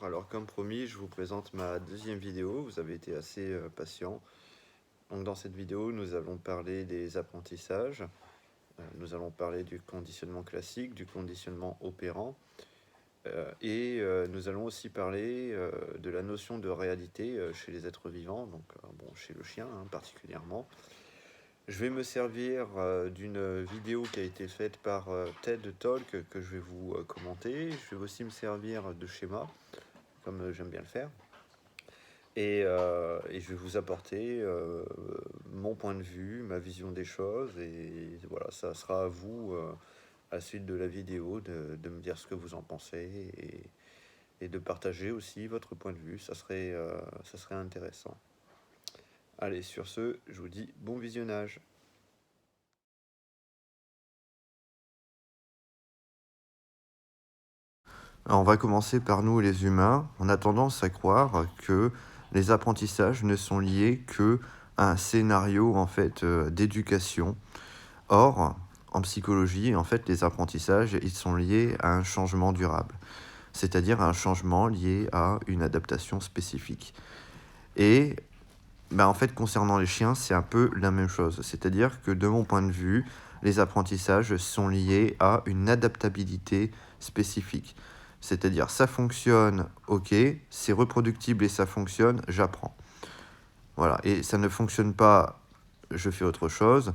Bonjour, alors comme promis, je vous présente ma deuxième vidéo. Vous avez été assez patient. Donc dans cette vidéo, nous allons parler des apprentissages. Nous allons parler du conditionnement classique, du conditionnement opérant. Nous allons aussi parler de la notion de réalité chez les êtres vivants, donc chez le chien particulièrement. Je vais me servir d'une vidéo qui a été faite par TED Talk que je vais vous commenter. Je vais aussi me servir de schémas, comme j'aime bien le faire. Et je vais vous apporter mon point de vue, ma vision des choses. Et voilà, ça sera à vous, à la suite de la vidéo, de me dire ce que vous en pensez et de partager aussi votre point de vue. Ça serait intéressant. Allez, sur ce, je vous dis bon visionnage. Alors, on va commencer par nous, les humains. On a tendance à croire que les apprentissages ne sont liés que à un scénario en fait d'éducation. Or, en psychologie, en fait, les apprentissages, ils sont liés à un changement durable, c'est-à-dire à un changement lié à une adaptation spécifique. Et en fait, concernant les chiens, c'est un peu la même chose. C'est-à-dire que de mon point de vue, les apprentissages sont liés à une adaptabilité spécifique. C'est-à-dire, ça fonctionne, ok, c'est reproductible et ça fonctionne, j'apprends. Voilà, et ça ne fonctionne pas, je fais autre chose.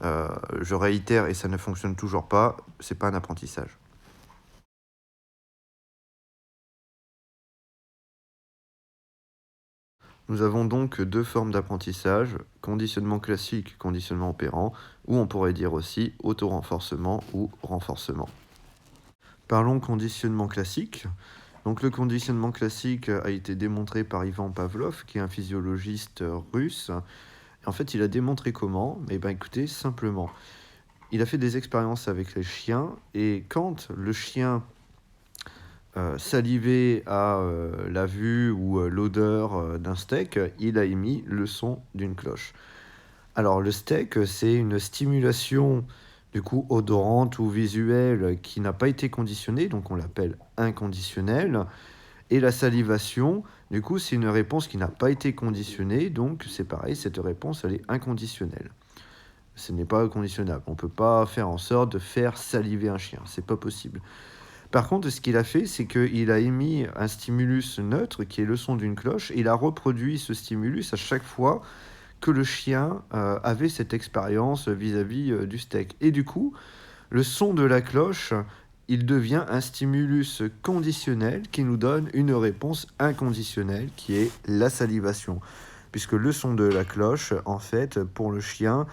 Je réitère et ça ne fonctionne toujours pas, c'est pas un apprentissage. Nous avons donc deux formes d'apprentissage, conditionnement classique, conditionnement opérant, ou on pourrait dire aussi auto-renforcement ou renforcement. Parlons conditionnement classique. Donc le conditionnement classique a été démontré par Ivan Pavlov, qui est un physiologiste russe. En fait, il a démontré comment? Écoutez, simplement. Il a fait des expériences avec les chiens, et quand le chien salivait à la vue ou l'odeur d'un steak, il a émis le son d'une cloche. Alors le steak, c'est une stimulation du coup odorante ou visuelle qui n'a pas été conditionnée, donc on l'appelle inconditionnelle. Et la salivation, du coup, c'est une réponse qui n'a pas été conditionnée, donc c'est pareil, cette réponse, elle est inconditionnelle. Ce n'est pas conditionnable. On ne peut pas faire en sorte de faire saliver un chien, c'est pas possible. Par contre, ce qu'il a fait, c'est qu'il a émis un stimulus neutre, qui est le son d'une cloche, et il a reproduit ce stimulus à chaque fois que le chien avait cette expérience vis-à-vis du steak. Et du coup, le son de la cloche, il devient un stimulus conditionnel qui nous donne une réponse inconditionnelle, qui est la salivation. Puisque le son de la cloche, en fait, pour le chien,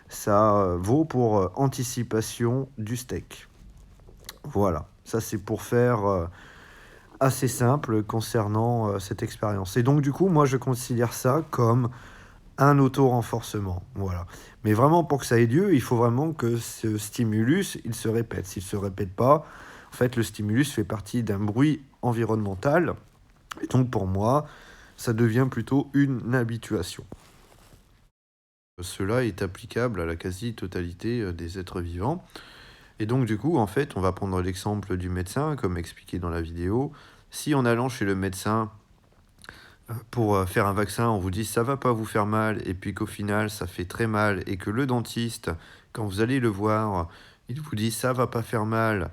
ça vaut pour anticipation du steak. Voilà, ça c'est pour faire assez simple concernant cette expérience. Et donc du coup, moi je considère ça comme un auto-renforcement. Voilà. Mais vraiment, pour que ça ait lieu, il faut vraiment que ce stimulus, il se répète. S'il ne se répète pas, en fait, le stimulus fait partie d'un bruit environnemental. Et donc pour moi, ça devient plutôt une habituation. Cela est applicable à la quasi-totalité des êtres vivants. Et donc du coup, en fait, on va prendre l'exemple du médecin, comme expliqué dans la vidéo. Si en allant chez le médecin pour faire un vaccin, on vous dit ça va pas vous faire mal, et puis qu'au final ça fait très mal, et que le dentiste, quand vous allez le voir, il vous dit ça va pas faire mal,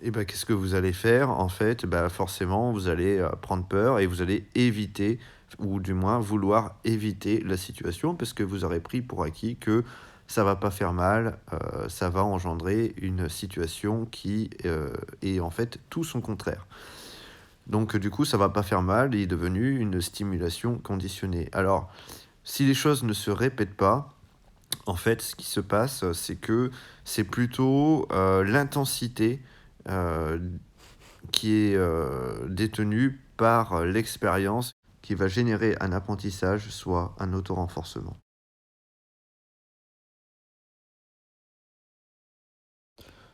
et qu'est-ce que vous allez faire? En fait, forcément, vous allez prendre peur et vous allez éviter, ou du moins vouloir éviter la situation, parce que vous aurez pris pour acquis que ça va pas faire mal, ça va engendrer une situation qui est en fait tout son contraire. Donc du coup, ça va pas faire mal, il est devenu une stimulation conditionnée. Alors, si les choses ne se répètent pas, en fait, ce qui se passe, c'est que c'est plutôt l'intensité euh, qui est détenue par l'expérience qui va générer un apprentissage, soit un auto-renforcement.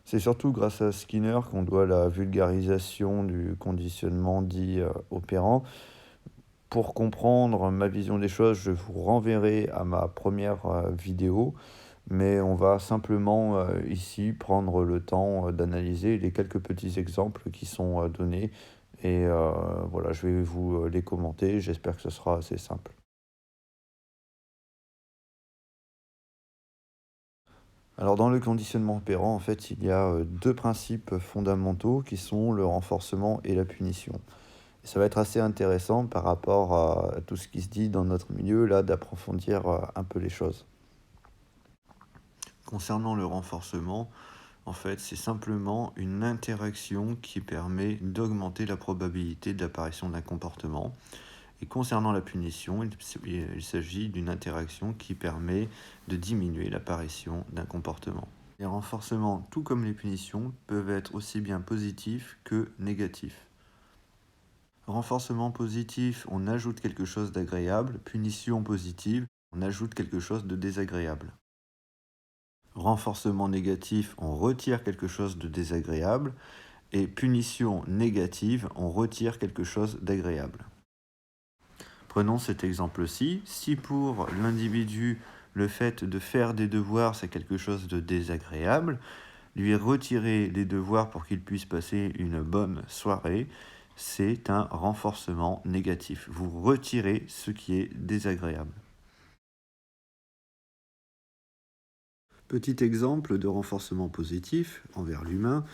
C'est surtout grâce à Skinner qu'on doit la vulgarisation du conditionnement dit opérant. Pour comprendre ma vision des choses, je vous renverrai à ma première vidéo, mais on va simplement ici prendre le temps d'analyser les quelques petits exemples qui sont donnés et voilà, je vais vous, les commenter. J'espère que ce sera assez simple. Alors dans le conditionnement opérant, en fait, il y a, 2 principes fondamentaux qui sont le renforcement et la punition. Et ça va être assez intéressant par rapport à tout ce qui se dit dans notre milieu, là, d'approfondir, un peu les choses. Concernant le renforcement, en fait, c'est simplement une interaction qui permet d'augmenter la probabilité d'apparition d'un comportement. Et concernant la punition, il s'agit d'une interaction qui permet de diminuer l'apparition d'un comportement. Les renforcements, tout comme les punitions, peuvent être aussi bien positifs que négatifs. Renforcement positif, on ajoute quelque chose d'agréable. Punition positive, on ajoute quelque chose de désagréable. Renforcement négatif, on retire quelque chose de désagréable. Et punition négative, on retire quelque chose d'agréable. Prenons cet exemple-ci. Si pour l'individu, le fait de faire des devoirs, c'est quelque chose de désagréable, lui retirer les devoirs pour qu'il puisse passer une bonne soirée, c'est un renforcement négatif. Vous retirez ce qui est désagréable. Petit exemple de renforcement positif envers l'humain.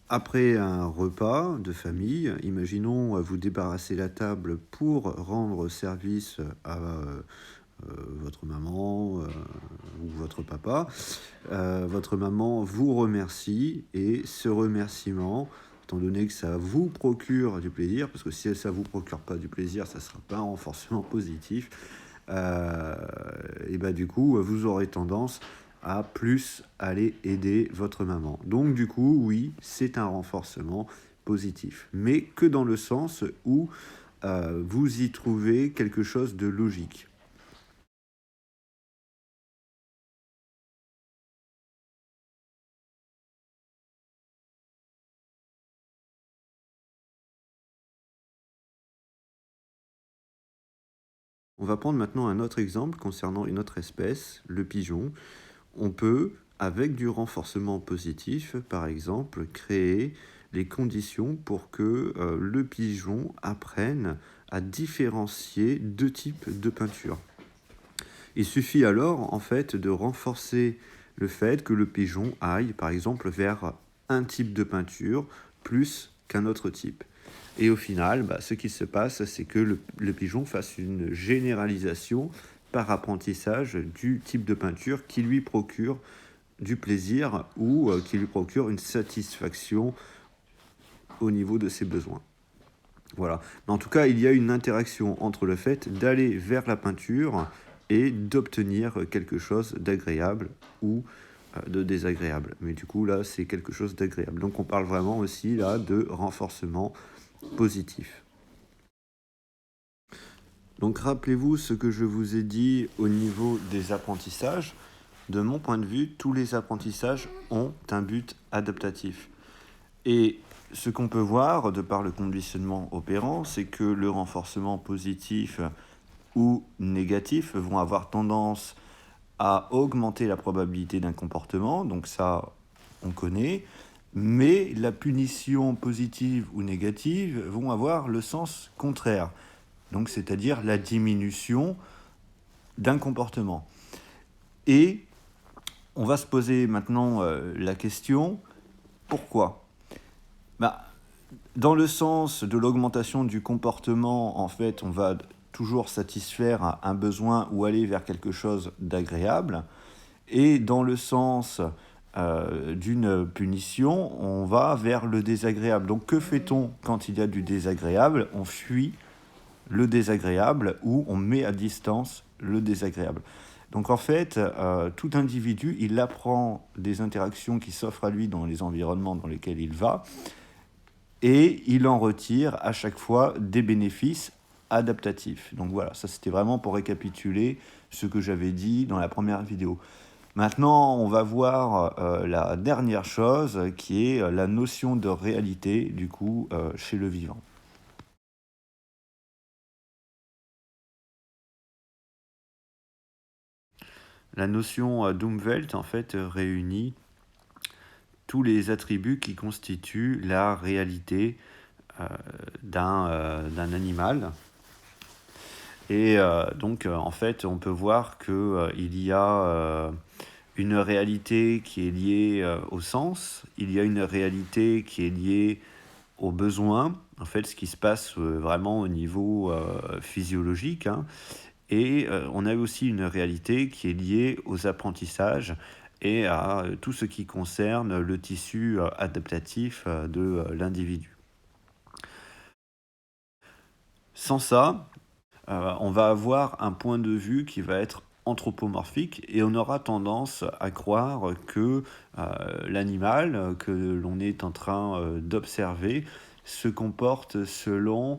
Après un repas de famille, imaginons vous débarrasser la table pour rendre service à votre maman ou votre papa. Votre maman vous remercie et ce remerciement, étant donné que ça vous procure du plaisir, parce que si ça ne vous procure pas du plaisir, ça ne sera pas un renforcement positif, et bah du coup, vous aurez tendance à plus aller aider votre maman. Donc du coup, oui, c'est un renforcement positif, mais que dans le sens où vous y trouvez quelque chose de logique. On va prendre maintenant un autre exemple concernant une autre espèce, le pigeon. On peut, avec du renforcement positif, par exemple, créer les conditions pour que le pigeon apprenne à différencier deux types de peinture. Il suffit alors, en fait, de renforcer le fait que le pigeon aille, par exemple, vers un type de peinture plus qu'un autre type. Et au final, ce qui se passe, c'est que le pigeon fasse une généralisation par apprentissage du type de peinture qui lui procure du plaisir ou qui lui procure une satisfaction au niveau de ses besoins. Voilà. Mais en tout cas, il y a une interaction entre le fait d'aller vers la peinture et d'obtenir quelque chose d'agréable ou de désagréable. Mais du coup, là, c'est quelque chose d'agréable. Donc, on parle vraiment aussi là de renforcement positif. Donc, rappelez-vous ce que je vous ai dit au niveau des apprentissages. De mon point de vue, tous les apprentissages ont un but adaptatif. Et ce qu'on peut voir de par le conditionnement opérant, c'est que le renforcement positif ou négatif vont avoir tendance à augmenter la probabilité d'un comportement, donc ça, on connaît, mais la punition positive ou négative vont avoir le sens contraire, donc c'est-à-dire la diminution d'un comportement. Et on va se poser maintenant la question, pourquoi ? Bah, dans le sens de l'augmentation du comportement, en fait, on va toujours satisfaire un besoin ou aller vers quelque chose d'agréable. Et dans le sens d'une punition, on va vers le désagréable. Donc que fait-on quand il y a du désagréable ? On fuit le désagréable ou on met à distance le désagréable. Donc en fait, tout individu, il apprend des interactions qui s'offrent à lui dans les environnements dans lesquels il va, et il en retire à chaque fois des bénéfices adaptatifs. Donc voilà, ça c'était vraiment pour récapituler ce que j'avais dit dans la première vidéo. Maintenant, on va voir la dernière chose qui est la notion de réalité du coup chez le vivant. La notion d'Umwelt en fait réunit tous les attributs qui constituent la réalité d'un animal. Et donc en fait, on peut voir que, il y a, une réalité qui est liée, au sens, il y a une réalité qui est liée aux besoins, en fait, ce qui se passe, vraiment au niveau, physiologique, hein. Et on a aussi une réalité qui est liée aux apprentissages et à, tout ce qui concerne le tissu, adaptatif, de, l'individu. Sans ça, on va avoir un point de vue qui va être anthropomorphique et on aura tendance à croire que l'animal que l'on est en train d'observer se comporte selon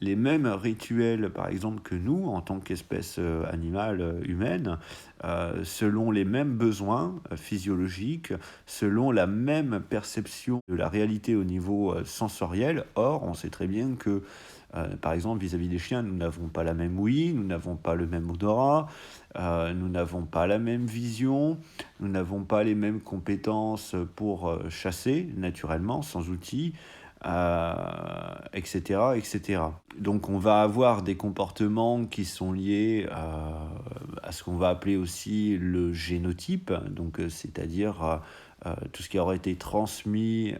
les mêmes rituels, par exemple, que nous, en tant qu'espèce animale humaine, selon les mêmes besoins physiologiques, selon la même perception de la réalité au niveau sensoriel. Or, on sait très bien que par exemple, vis-à-vis des chiens, nous n'avons pas la même ouïe, nous n'avons pas le même odorat, nous n'avons pas la même vision, nous n'avons pas les mêmes compétences pour chasser naturellement, sans outils, etc., etc. Donc on va avoir des comportements qui sont liés à ce qu'on va appeler aussi le génotype, donc c'est-à-dire tout ce qui aurait été transmis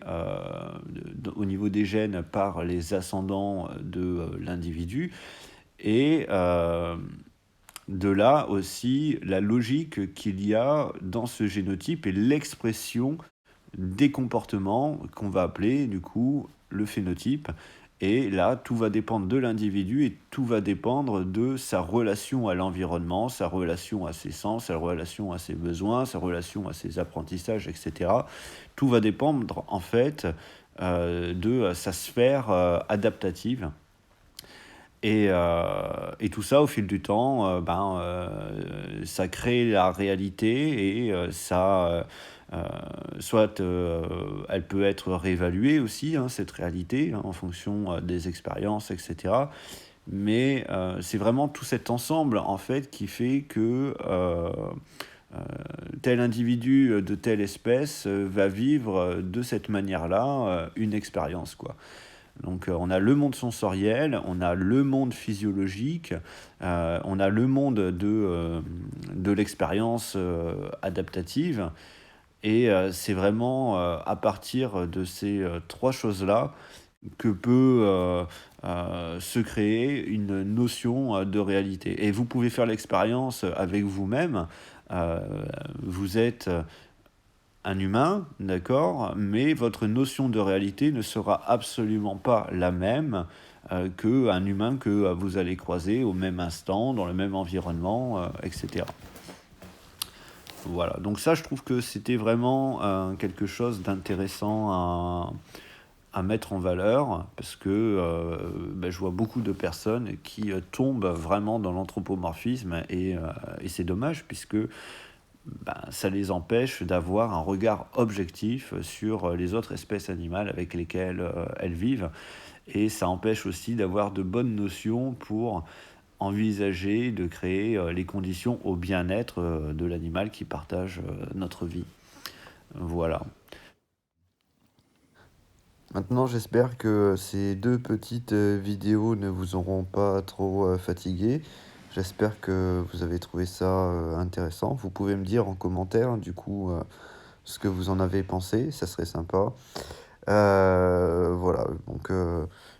au niveau des gènes par les ascendants de l'individu. Et de là aussi la logique qu'il y a dans ce génotype et l'expression des comportements qu'on va appeler du coup le phénotype. Et là, tout va dépendre de l'individu et tout va dépendre de sa relation à l'environnement, sa relation à ses sens, sa relation à ses besoins, sa relation à ses apprentissages, etc. Tout va dépendre en fait de sa sphère adaptative. Et tout ça, au fil du temps, ça crée la réalité et soit, elle peut être réévaluée aussi, hein, cette réalité, hein, en fonction, des expériences et cetera. Mais, c'est vraiment tout cet ensemble, en fait, qui fait que, tel individu, de telle espèce, va vivre, de cette manière-là, une expérience, quoi. Donc, on a le monde sensoriel, on a le monde physiologique, on a le monde de l'expérience, adaptative et c'est vraiment, à partir de ces, 3 choses-là que peut, se créer une notion, de réalité et vous pouvez faire l'expérience, avec vous-même. Heu, vous êtes, un humain, d'accord, mais votre notion de réalité ne sera absolument pas la même, qu'un humain que, vous allez croiser au même instant, dans le même environnement, et cetera. Voilà, donc ça, je trouve que c'était vraiment, quelque chose d'intéressant à mettre en valeur parce que, je vois beaucoup de personnes qui, tombent vraiment dans l'anthropomorphisme et c'est dommage puisque ça les empêche d'avoir un regard objectif sur les autres espèces animales avec lesquelles elles vivent. Et ça empêche aussi d'avoir de bonnes notions pour envisager de créer les conditions au bien-être de l'animal qui partage notre vie. Voilà. Maintenant, j'espère que ces 2 petites, vidéos ne vous auront pas trop, fatigué. J'espère que vous avez trouvé ça, intéressant. Vous pouvez me dire en commentaire, du coup, ce que vous en avez pensé, ça serait sympa. Voilà, donc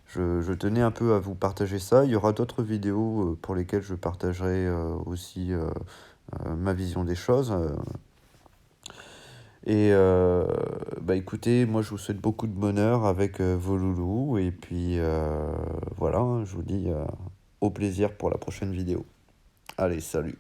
je tenais un peu à vous partager ça. Il y aura d'autres vidéos, pour lesquelles je partagerai, aussi, ma vision des choses, et écoutez, moi, je vous souhaite beaucoup de bonheur avec, vos loulous et puis, voilà, hein, je vous dis, au plaisir pour la prochaine vidéo. Allez, salut.